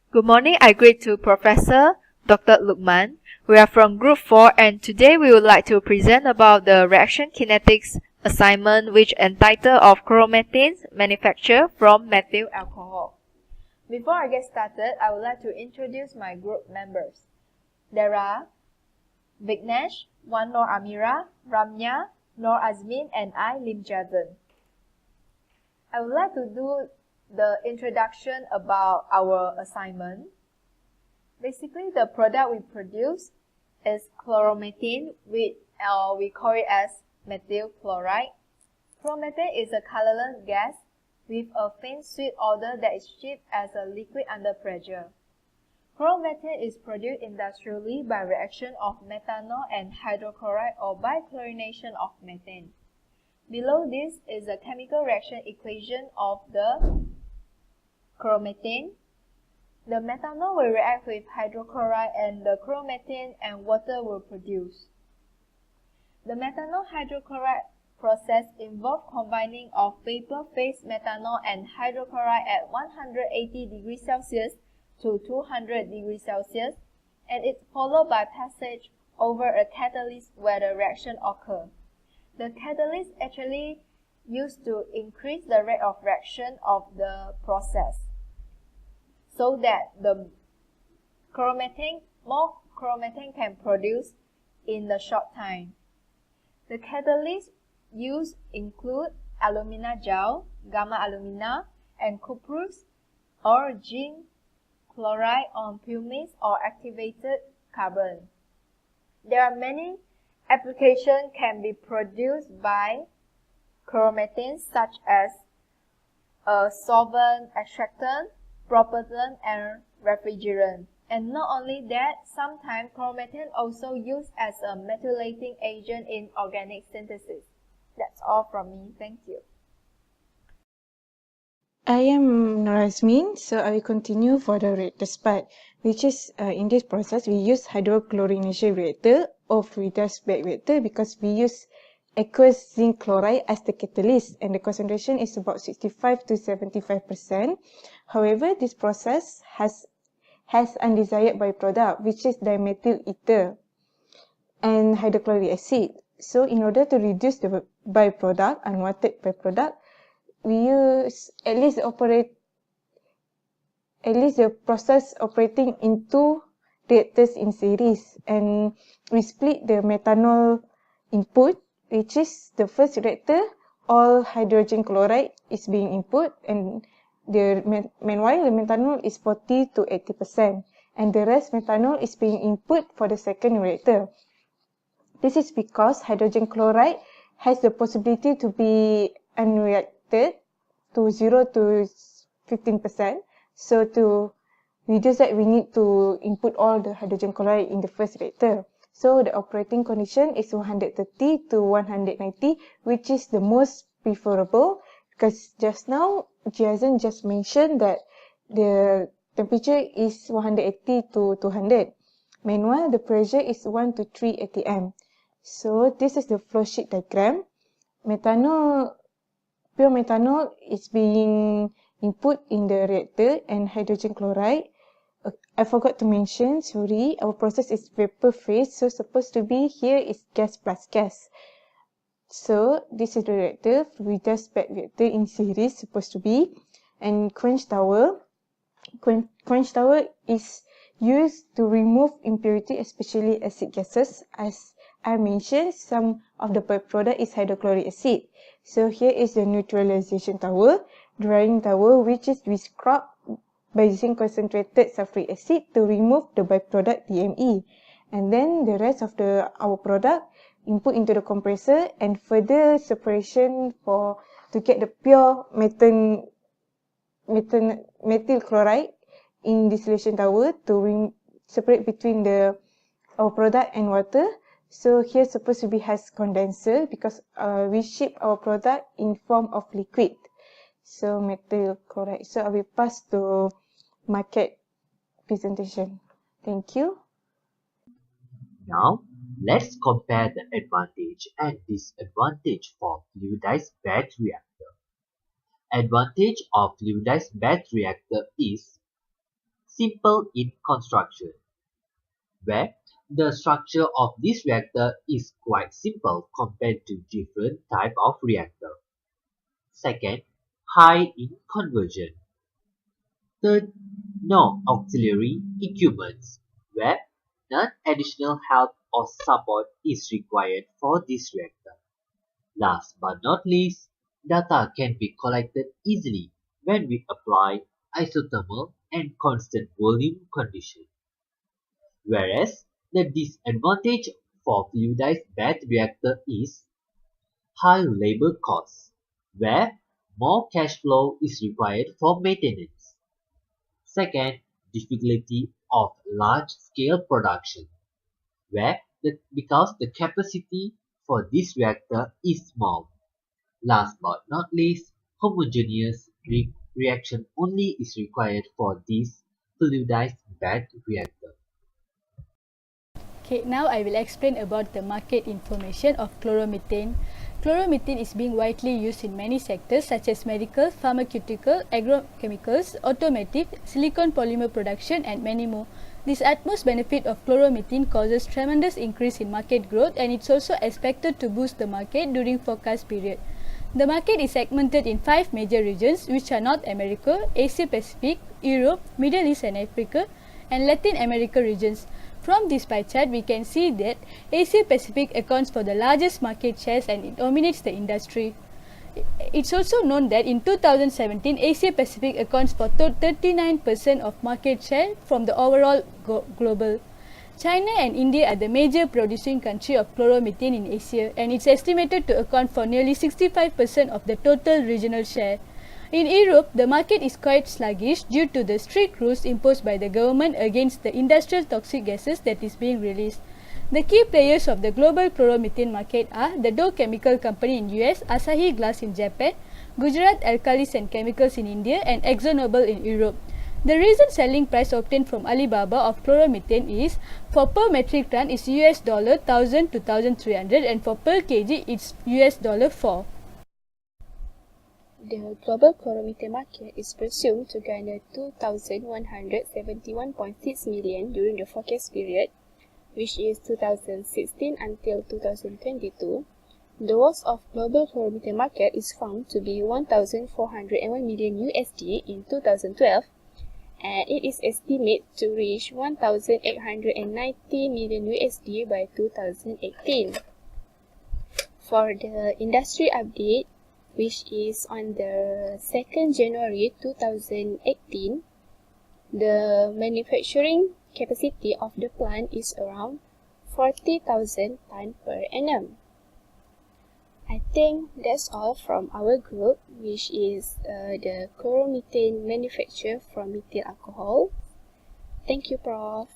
Good morning, I greet to Professor Dr. Lukman. We are from Group 4 and today we would like to present about the reaction kinetics assignment which entitled of chloromethane manufacture from methyl alcohol. Before I get started, I would like to introduce my group members. There are Vignesh, Wan Nor Amira, Ramya, Nor Azmin and I, Limjadan. I would like to do the introduction about our assignment. Basically, the product we produce is chloromethane, which we call it as methyl chloride. Chloromethane is a colorless gas with a faint sweet odor that is shipped as a liquid under pressure. Chloromethane is produced industrially by reaction of methanol and hydrochloride or by chlorination of methane. Below this is the chemical reaction equation of the chloromethane. The methanol will react with hydrochloride and the chloromethane and water will produce. The methanol hydrochloride process involves combining of vapor phase methanol and hydrochloride at 180 degrees Celsius to 200 degrees Celsius, and it's followed by passage over a catalyst where the reaction occurs. The catalyst actually used to increase the rate of reaction of the process so that the more chloromethane can produce in the short time. The catalysts used include alumina gel, gamma alumina, and cuprous or zinc chloride on pumice or activated carbon. There are many applications can be produced by chloromethane such as a solvent, extractant, propellant, and refrigerant. And not only that, sometimes chloromethane also used as a methylating agent in organic synthesis. That's all from me. Thank you. I am Norazmin, so I will continue for the reactors part, which is in this process we use hydrochlorination reactor or fluidized bed reactor because we use aqueous zinc chloride as the catalyst and the concentration is about 65 to 75%. However, this process has undesired byproduct, which is dimethyl ether and hydrochloric acid. So in order to reduce the byproduct, unwanted byproduct, we use at least the process operating in two reactors in series, and we split the methanol input, which is the first reactor, all hydrogen chloride is being input, and meanwhile the methanol is 40 to 80%, and the rest methanol is being input for the second reactor. This is because hydrogen chloride has the possibility to be unreacted to 0 to 15%. So to reduce that, we need to input all the hydrogen chloride in the first reactor. So the operating condition is 130 to 190, which is the most preferable because just now Jiazan just mentioned that the temperature is 180 to 200. Meanwhile, the pressure is 1 to 3 atm. So this is the flow sheet diagram. Pure methanol is being input in the reactor and hydrogen chloride. I forgot to mention, sorry, our process is vapor phase, so supposed to be here is gas plus gas. So this is the reactor, fluidized bed reactor in series supposed to be, and quench tower. Quench tower is used to remove impurity, especially acid gases. As I mentioned, some of the byproduct is hydrochloric acid. So here is the neutralization tower, drying tower, which is we scrub by using concentrated sulfuric acid to remove the byproduct DME. And then the rest of our product input into the compressor and further separation to get the pure methyl chloride in distillation tower to separate between our product and water. So here supposed to be has condenser because we ship our product in form of liquid. So methyl chloride. So I will pass to market presentation. Thank you. Now, let's compare the advantage and disadvantage for fluidized bed reactor. Advantage of fluidized bed reactor is simple in construction, where the structure of this reactor is quite simple compared to different type of reactor. Second, high in conversion. Third, no auxiliary equipments, where none additional help or support is required for this reactor. Last but not least, data can be collected easily when we apply isothermal and constant volume conditions. Whereas the disadvantage for fluidized bed reactor is high labor costs, where more cash flow is required for maintenance. Second, difficulty of large-scale production, where because the capacity for this reactor is small. Last but not least, homogeneous reaction only is required for this fluidized bed reactor. Okay, now I will explain about the market information of chloromethane. Chloromethane is being widely used in many sectors such as medical, pharmaceutical, agrochemicals, automotive, silicon polymer production and many more. This utmost benefit of chloromethane causes tremendous increase in market growth, and it's also expected to boost the market during forecast period. The market is segmented in 5 major regions, which are North America, Asia Pacific, Europe, Middle East and Africa, and Latin America regions. From this pie chart, we can see that Asia Pacific accounts for the largest market shares and it dominates the industry. It's also known that in 2017, Asia Pacific accounts for 39% of market share from the overall global. China and India are the major producing country of chloromethane in Asia, and it's estimated to account for nearly 65% of the total regional share. In Europe, the market is quite sluggish due to the strict rules imposed by the government against the industrial toxic gases that is being released. The key players of the global chloromethane market are the Dow Chemical Company in US, Asahi Glass in Japan, Gujarat Alkalis and Chemicals in India, and ExxonMobil in Europe. The recent selling price obtained from Alibaba of chloromethane is, for per metric ton is $1,000 to 1,300 and for per kg it's $4. The global chloromethane market is presumed to garner 2,171.6 million during the forecast period, which is 2016 until 2022. The worth of global chloromethane market is found to be 1,401 million USD in 2012, and it is estimated to reach 1,890 million USD by 2018. For the industry update, which is on the 2nd January 2018, the manufacturing capacity of the plant is around 40,000 tons per annum. I think that's all from our group, which is the chloromethane manufacture from methyl alcohol. Thank you, Prof.